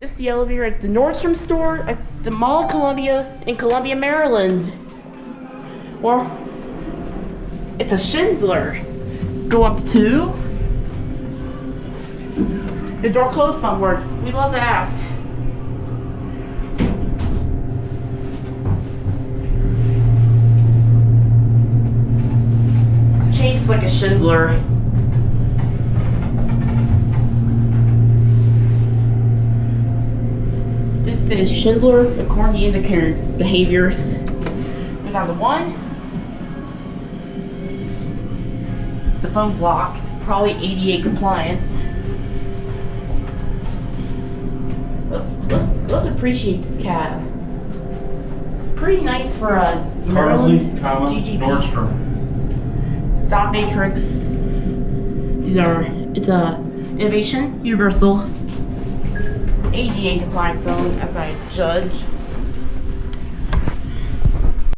This is the elevator at the Nordstrom store at the Mall of Columbia in Columbia, Maryland. Well, it's a Schindler. Go up to 2. The door close button works. We love that. Changes like a Schindler. This is Schindler according to indicator behaviors. We got the 1. The phone's locked. It's probably ADA compliant. Let's appreciate this cab. Pretty nice for a Maryland GGP. Nordstrom. Dot matrix. It's a innovation, universal, ADA compliant phone, as I judge.